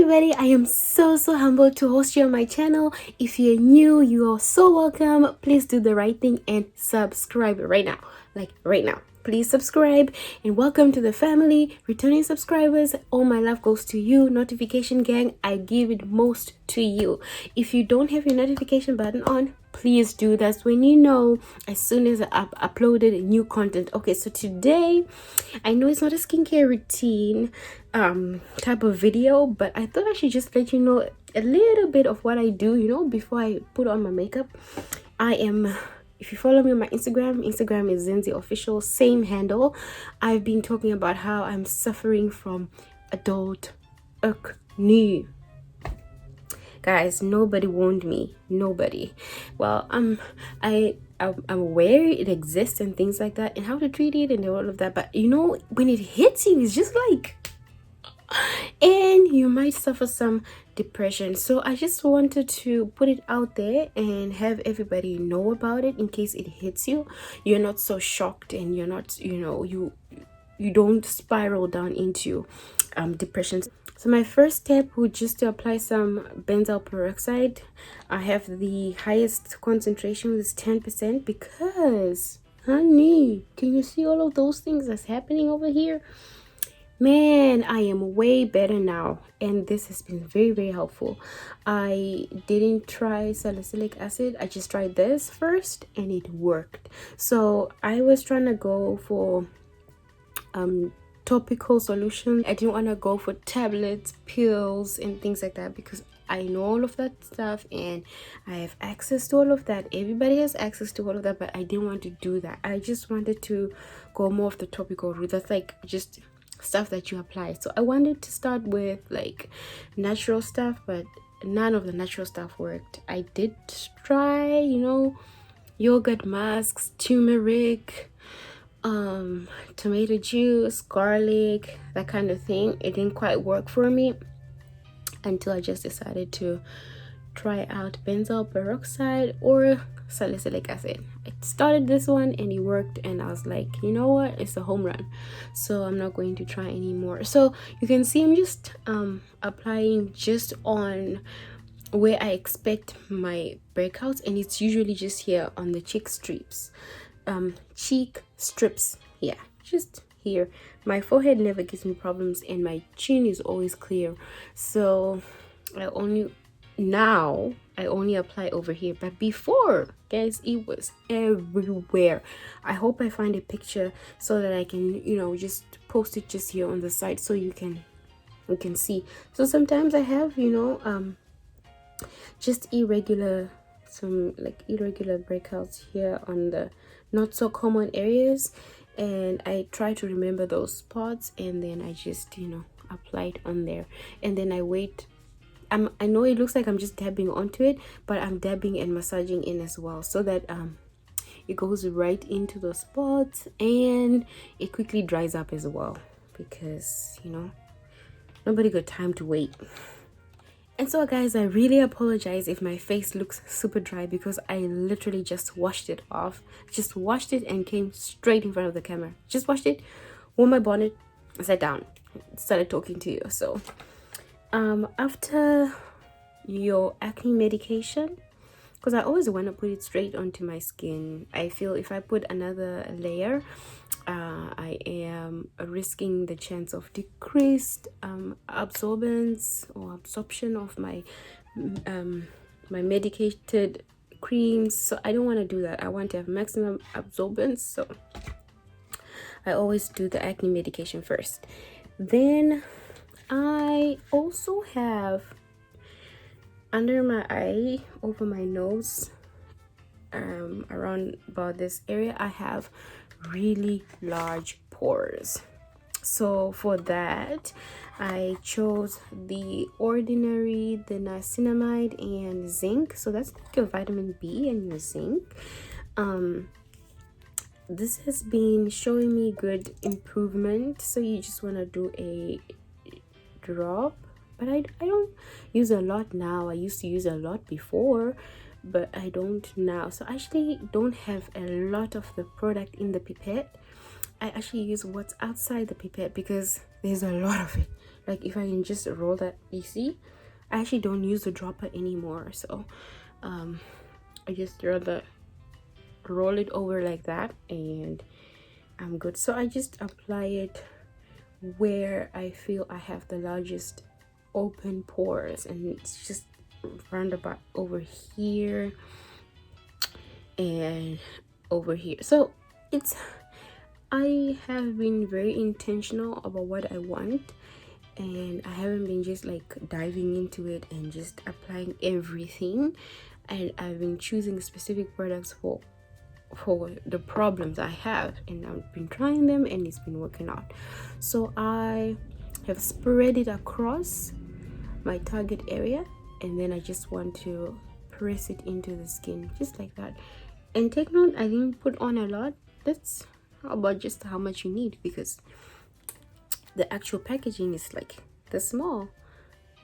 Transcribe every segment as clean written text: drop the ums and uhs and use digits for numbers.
everybody, I am so humbled to host you on my channel. If you're new, you are so welcome. Please do the right thing and subscribe right now, like right now. Please subscribe and welcome to the family. Returning subscribers, all my love goes to you. Notification gang, I give it most to you. If you don't have your notification button on, please do. That's when you know as soon as I've uploaded new content. Okay, so today, I know it's not a skincare routine type of video, but I thought I should just let you know a little bit of what I do, you know, before I put on my makeup. If you follow me on my Instagram is Zenzi Official, same handle. I've been talking about how I'm suffering from adult acne. Guys, nobody warned me. Nobody. Well, I'm aware it exists and things like that, and how to treat it and all of that. But you know, when it hits you, it's just like, and you might suffer some depression. So I just wanted to put it out there and have everybody know about it in case it hits you. You're not so shocked, and you're not, you know, you don't spiral down into depression. So my first step would just to apply some benzoyl peroxide. I have the highest concentration, with 10%, because honey, can you see all of those things that's happening over here? Man, I am way better now, and this has been very helpful. I didn't try salicylic acid. I just tried this first and it worked. So I was trying to go for topical solution. I didn't want to go for tablets, pills, and things like that, because I know all of that stuff and I have access to all of that. Everybody has access to all of that, but I didn't want to do that. I just wanted to go more of the topical route. That's like just stuff that you apply. So I wanted to start with like natural stuff, but none of the natural stuff worked. I did try, you know, yogurt masks, turmeric, tomato juice, garlic, that kind of thing. It didn't quite work for me until I just decided to try out benzoyl peroxide or salicylic acid. I started this one and it worked, and I was like, you know what, it's a home run, so I'm not going to try anymore. So you can see I'm just applying just on where I expect my breakouts, and it's usually just here on the cheek strips. Yeah, just here. My forehead never gives me problems, and my chin is always clear, so I only apply over here. But before, guys, it was everywhere. I hope I find a picture so that I can, you know, just post it just here on the side so you can see. So sometimes I have, you know, just irregular breakouts here on the not so common areas, and I try to remember those spots, and then I just, you know, apply it on there, and then I wait. I know it looks like I'm just dabbing onto it, but I'm dabbing and massaging in as well, so that it goes right into those spots and it quickly dries up as well, because, you know, nobody got time to wait. And so guys, I really apologize if my face looks super dry, because I literally just washed it off. Just washed it and came straight in front of the camera. Just washed it, wore my bonnet, sat down, started talking to you. So after your acne medication, because I always want to put it straight onto my skin, I feel if I put another layer, I am risking the chance of decreased absorption of my my medicated creams. So I don't want to do that. I want to have maximum absorbance, so I always do the acne medication first. Then I also have under my eye, over my nose, around about this area, I have really large pores. So for that, I chose the Ordinary, the niacinamide, and zinc. So that's like your vitamin B and your zinc. This has been showing me good improvement. So you just want to do a drop, but I don't use a lot now. I used to use a lot before, but I don't now. So I actually don't have a lot of the product in the pipette. I actually use what's outside the pipette because there's a lot of it. Like if I can just roll that, you see, I actually don't use the dropper anymore, so I just rather roll it over like that and I'm good. So I just apply it where I feel I have the largest open pores, and it's just roundabout over here and over here. So it's, I have been very intentional about what I want, and I haven't been just like diving into it and just applying everything, and I've been choosing specific products for the problems I have, and I've been trying them and it's been working out. So I have spread it across my target area, and then I just want to press it into the skin just like that. And take note, I didn't put on a lot. That's about just how much you need, because the actual packaging is like this small,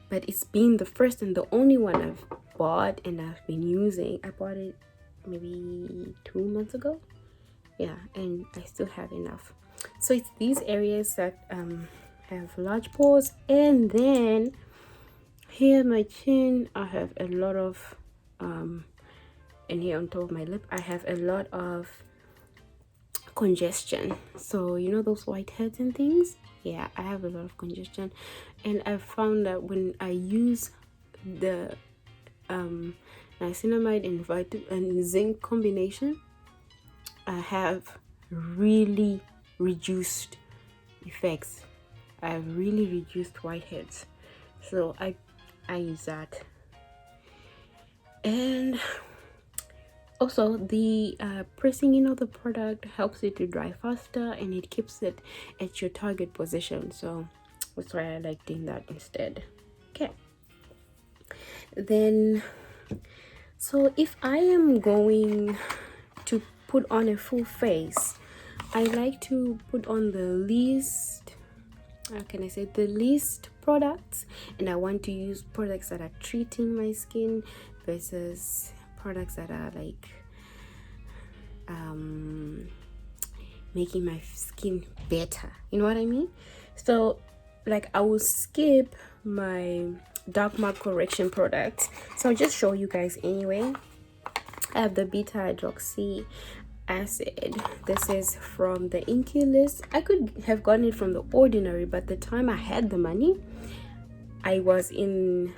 but it's been the first and the only one I've bought and I've been using. I bought it maybe 2 months ago, yeah, and I still have enough. So it's these areas that have large pores, and then here my chin I have a lot of and here on top of my lip I have a lot of congestion. So you know those whiteheads and things, yeah, I have a lot of congestion, and I found that when I use the niacinamide and zinc combination, I have really reduced effects. I've really reduced whiteheads, so I use that. And also the pressing in of the product helps it to dry faster, and it keeps it at your target position, so that's why I like doing that instead. Okay, then so if I am going to put on a full face, I like to put on the least, how can I say, the least products, and I want to use products that are treating my skin versus products that are like making my skin better, you know what I mean? So like I will skip my dark mark correction products, so I'll just show you guys anyway. I have the beta hydroxy acid. This is from the Inkey List. I could have gotten it from The Ordinary, but the time I had the money, I was in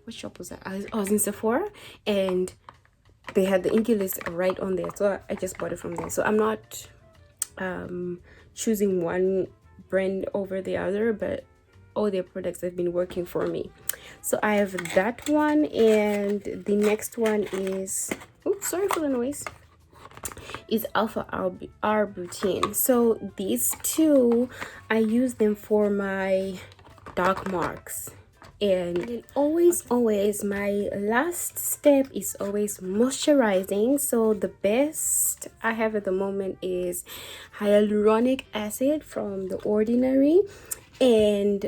what shop was that? I was in Sephora, and they had the Inkey List right on there, so I just bought it from there. So I'm not choosing one brand over the other, but all their products have been working for me. So I have that one, and the next one is, oops, sorry for the noise, is alpha arbutin. So these two, I use them for my dark marks. And always my last step is always moisturizing. So the best I have at the moment is hyaluronic acid from The Ordinary, and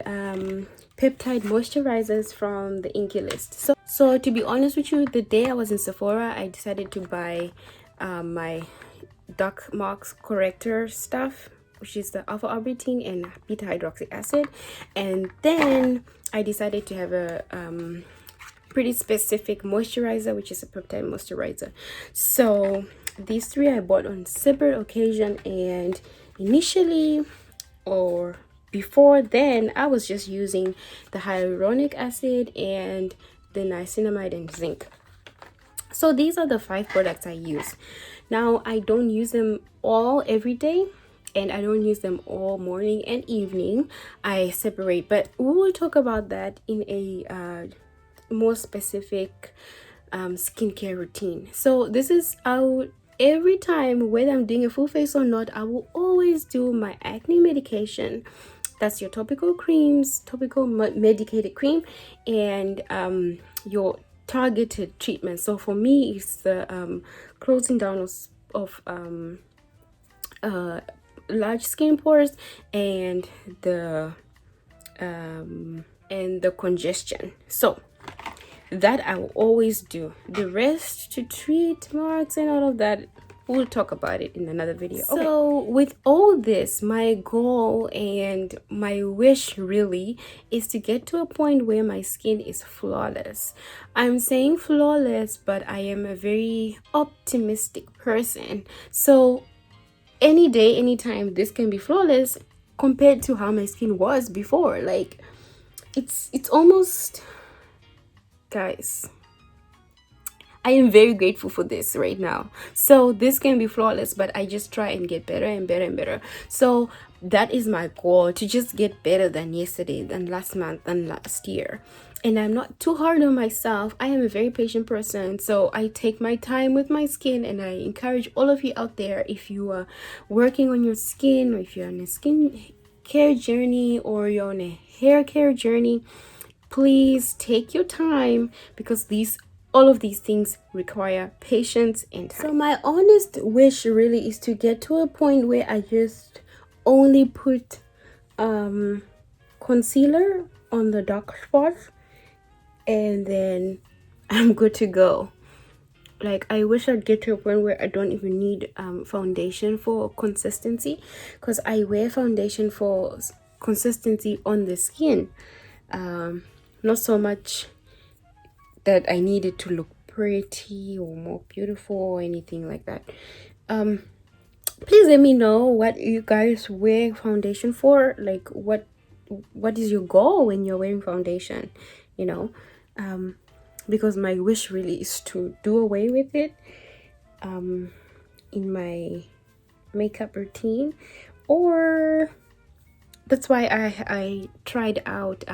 peptide moisturizers from the Inkey List. So to be honest with you, the day I was in Sephora, I decided to buy my dark marks corrector stuff, which is the alpha arbutin and beta hydroxy acid, and then I decided to have a pretty specific moisturizer, which is a peptide moisturizer. So these three I bought on separate occasion, and initially, or before then, I was just using the hyaluronic acid and the niacinamide and zinc. So these are the 5 products I use. Now I don't use them all every day, and I don't use them all morning and evening. I separate, but we will talk about that in a more specific skincare routine. So this is out every time, whether I'm doing a full face or not, I will always do my acne medication. That's your topical creams, topical medicated cream, and your targeted treatment. So for me, it's the closing down of large skin pores and the congestion. So that I will always do. The rest, to treat marks and all of that, we'll talk about it in another video. So with all this, my goal and my wish really is to get to a point where my skin is flawless. I'm saying flawless, but I am a very optimistic person. So any day, anytime, this can be flawless compared to how my skin was before. Like it's almost, guys, I am very grateful for this right now. So this can be flawless, but I just try and get better and better and better. So that is my goal, to just get better than yesterday, than last month, than last year. And I'm not too hard on myself. I am a very patient person, so I take my time with my skin. And I encourage all of you out there, if you are working on your skin, or if you're on a skin care journey, or you're on a hair care journey, please take your time, because all of these things require patience and time. So my honest wish really is to get to a point where I just only put concealer on the dark spots, and then I'm good to go. Like, I wish I'd get to a point where I don't even need foundation for consistency, because I wear foundation for consistency on the skin, not so much that I need it to look pretty or more beautiful or anything like that. Please let me know what you guys wear foundation for. Like, what is your goal when you're wearing foundation, you know? Because my wish really is to do away with it in my makeup routine. Or that's why I tried out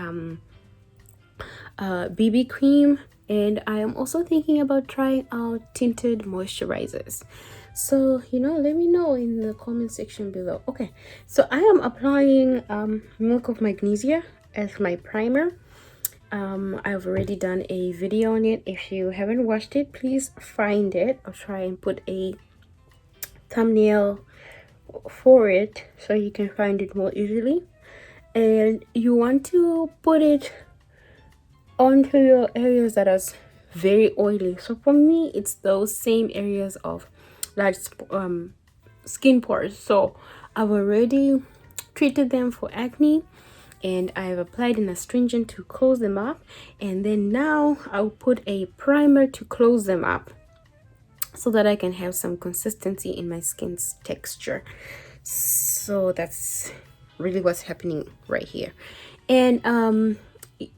BB cream, and I am also thinking about trying out tinted moisturizers. So, let me know in the comment section below. Okay, so I am applying milk of magnesia as my primer. I've already done a video on it. If you haven't watched it, please find it. I'll try and put a thumbnail for it so you can find it more easily. And you want to put it onto your areas that are very oily. So for me, it's those same areas of large skin pores. So I've already treated them for acne, and I've applied an astringent to close them up, and then now I'll put a primer to close them up so that I can have some consistency in my skin's texture. So that's really what's happening right here. And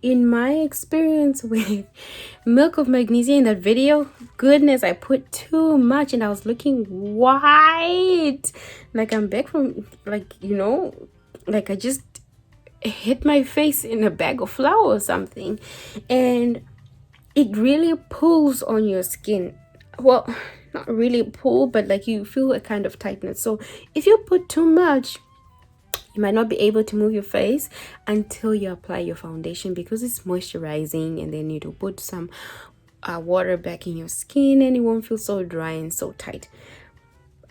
in my experience with milk of magnesia in that video, goodness, I put too much and I was looking white, like I'm back from, like I just hit my face in a bag of flour or something. And it really pulls on your skin. Well, not really pull, but like you feel a kind of tightness. So if you put too much, you might not be able to move your face until you apply your foundation, because it's moisturizing, and then you need to put some water back in your skin, and it won't feel so dry and so tight.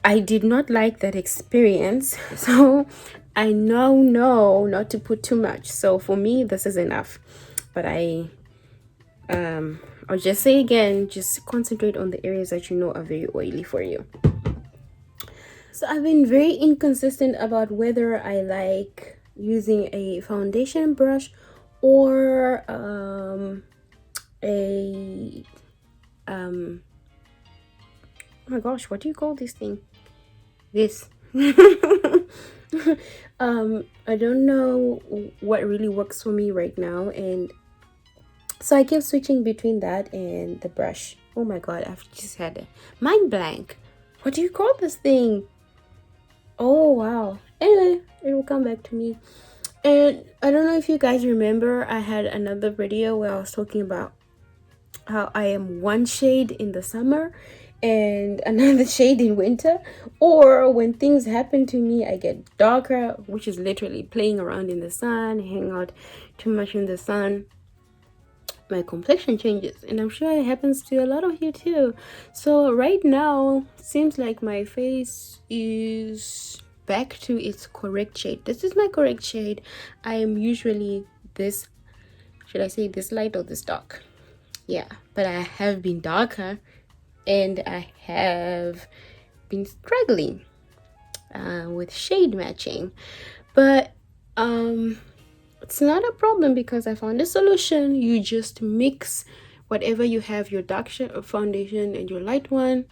I did not like that experience, so I now know not to put too much. So for me, this is enough. But I'll just say again, just concentrate on the areas that you know are very oily for you. So I've been very inconsistent about whether I like using a foundation brush or oh my gosh, what do you call this thing? This. I don't know what really works for me right now, and so I kept switching between that and the brush. Oh my god, I've just had a mind blank. What do you call this thing? Oh wow. Anyway, it will come back to me. And I don't know if you guys remember, I had another video where I was talking about how I am one shade in the summer and another shade in winter, or when things happen to me, I get darker, which is literally playing around in the sun, hanging out too much in the sun. My complexion changes, and I'm sure it happens to a lot of you too. So right now, seems like my face is back to its correct shade. This is my correct shade. I am usually this, should I say this light or this dark? Yeah, but I have been darker, and I have been struggling with shade matching, but it's not a problem because I found a solution. You just mix whatever you have, your dark foundation and your light one,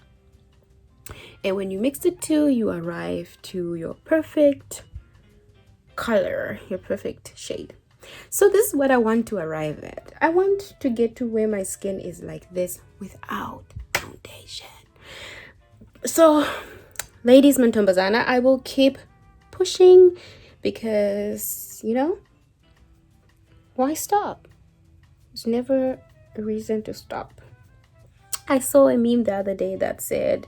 and when you mix the two, you arrive to your perfect color, your perfect shade. So this is what I want to arrive at. I want to get to where my skin is like this without foundation. So ladies mantombazana, I will keep pushing because, you know, why stop? There's never a reason to stop. I saw a meme the other day that said,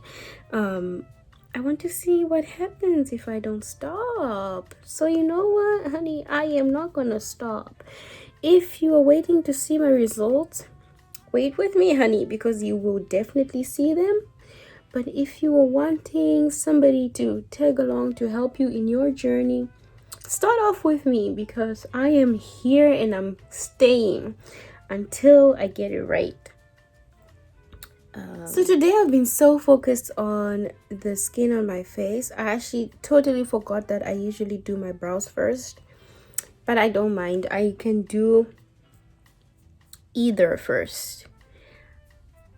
I want to see what happens if I don't stop. So you know what, honey, I am not gonna stop. If you are waiting to see my results, wait with me, honey, because you will definitely see them. But if you are wanting somebody to tag along to help you in your journey, start off with me because I am here and I'm staying until I get it right. So today I've been so focused on the skin on my face. I actually totally forgot that I usually do my brows first, but I don't mind. I can do either first.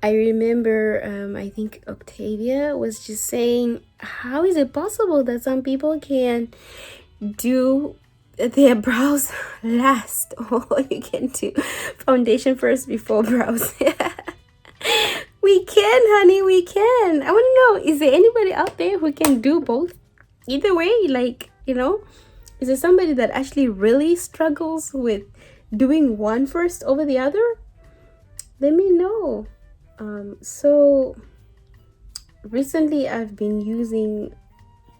I remember I think Octavia was just saying, how is it possible that some people can do their brows last, or you can do foundation first before brows? We can, honey, we can. I want to know, is there anybody out there who can do both? Either way, like, you know, is there somebody that actually really struggles with doing one first over the other? Let me know. So recently I've been using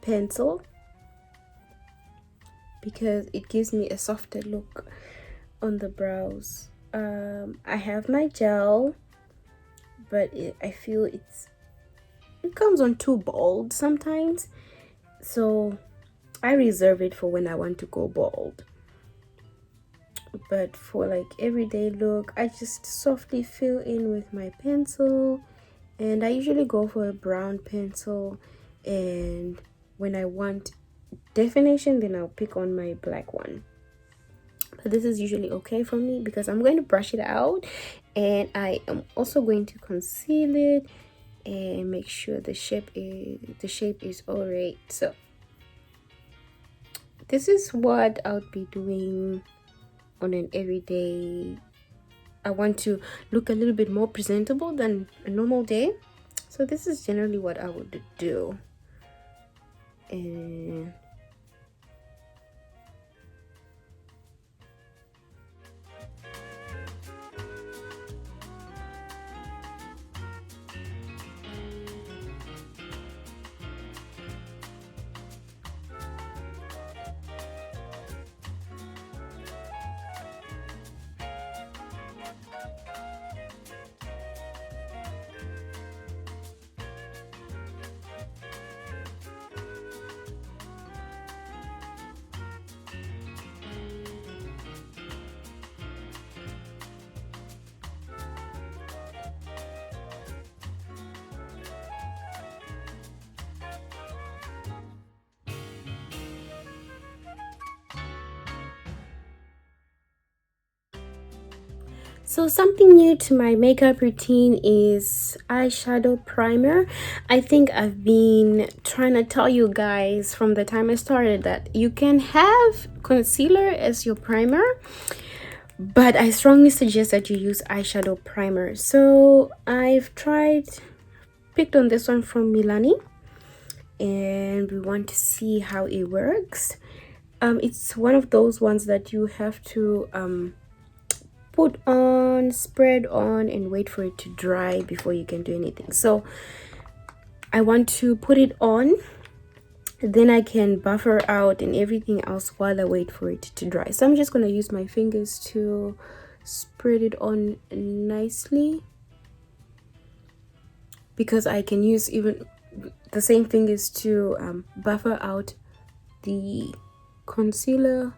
pencil because it gives me a softer look on the brows. I have my gel, but I feel it comes on too bold sometimes, so I reserve it for when I want to go bold. But for like everyday look, I just softly fill in with my pencil, and I usually go for a brown pencil, and when I want definition, then I'll pick on my black one. But this is usually okay for me because I'm going to brush it out, and I am also going to conceal it and make sure the shape is all right. So this is what I'll be doing on an everyday. I want to look a little bit more presentable than a normal day, so this is generally what I would do. And so something new to my makeup routine is eyeshadow primer. I think I've been trying to tell you guys from the time I started that you can have concealer as your primer, but I strongly suggest that you use eyeshadow primer. So I've picked on this one from Milani, and we want to see how it works. It's one of those ones that you have to put on, spread on, and wait for it to dry before you can do anything. So I want to put it on, then I can buffer out and everything else while I wait for it to dry. So I'm just going to use my fingers to spread it on nicely, because I can use even the same fingers to buffer out the concealer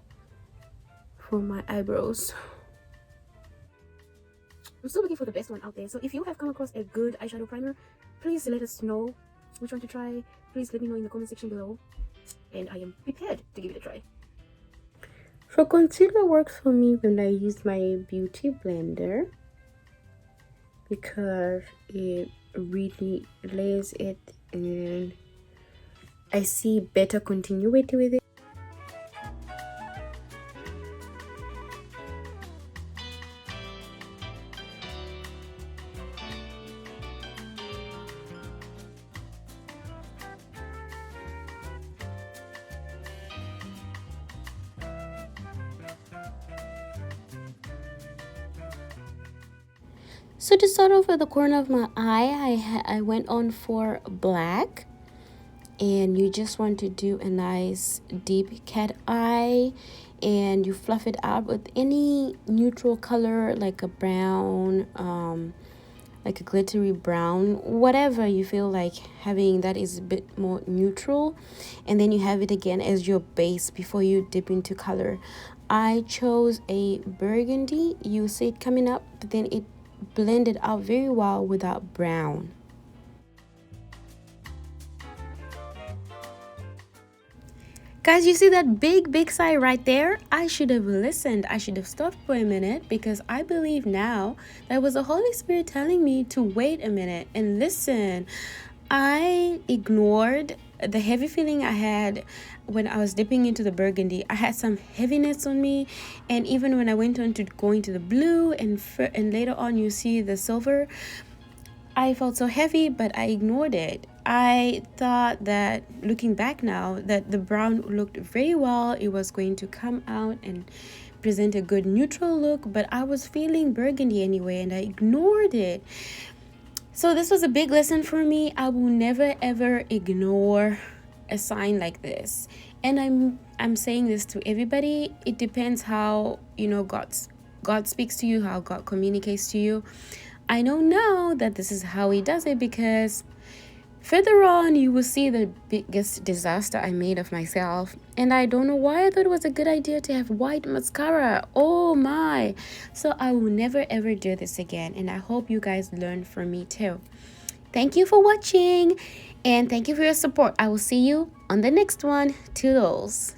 for my eyebrows. I'm still looking for the best one out there, so if you have come across a good eyeshadow primer, please let us know which one to try, please let me know in the comment section below, and I am prepared to give it a try. For concealer works for me when I use my beauty blender, because it really lays it and I see better continuity with it. So to start off with the corner of my eye, I went on for black, and you just want to do a nice deep cat eye, and you fluff it out with any neutral color like a brown, like a glittery brown, whatever you feel like having that is a bit more neutral, and then you have it again as your base before you dip into color. I chose a burgundy. You see it coming up, but then it blended out very well without brown. Guys, you see that big sigh right there? I should have listened. I should have stopped for a minute, because I believe now that was the Holy Spirit telling me to wait a minute and listen. I ignored the heavy feeling I had when I was dipping into the burgundy. I had some heaviness on me, and even when I went on to going to the blue and later on you see the silver, I felt so heavy, but I ignored it. I thought that, looking back now, that the brown looked very well. It was going to come out and present a good neutral look, but I was feeling burgundy anyway, and I ignored it. So this was a big lesson for me. I will never ever ignore a sign like this. And I'm saying this to everybody. It depends how, God speaks to you, how God communicates to you. I know now that this is how he does it, because further on you will see the biggest disaster I made of myself. And I don't know why I thought it was a good idea to have white mascara. Oh my. So I will never ever do this again, and I hope you guys learn from me too. Thank you for watching, and thank you for your support. I will see you on the next one. Toodles.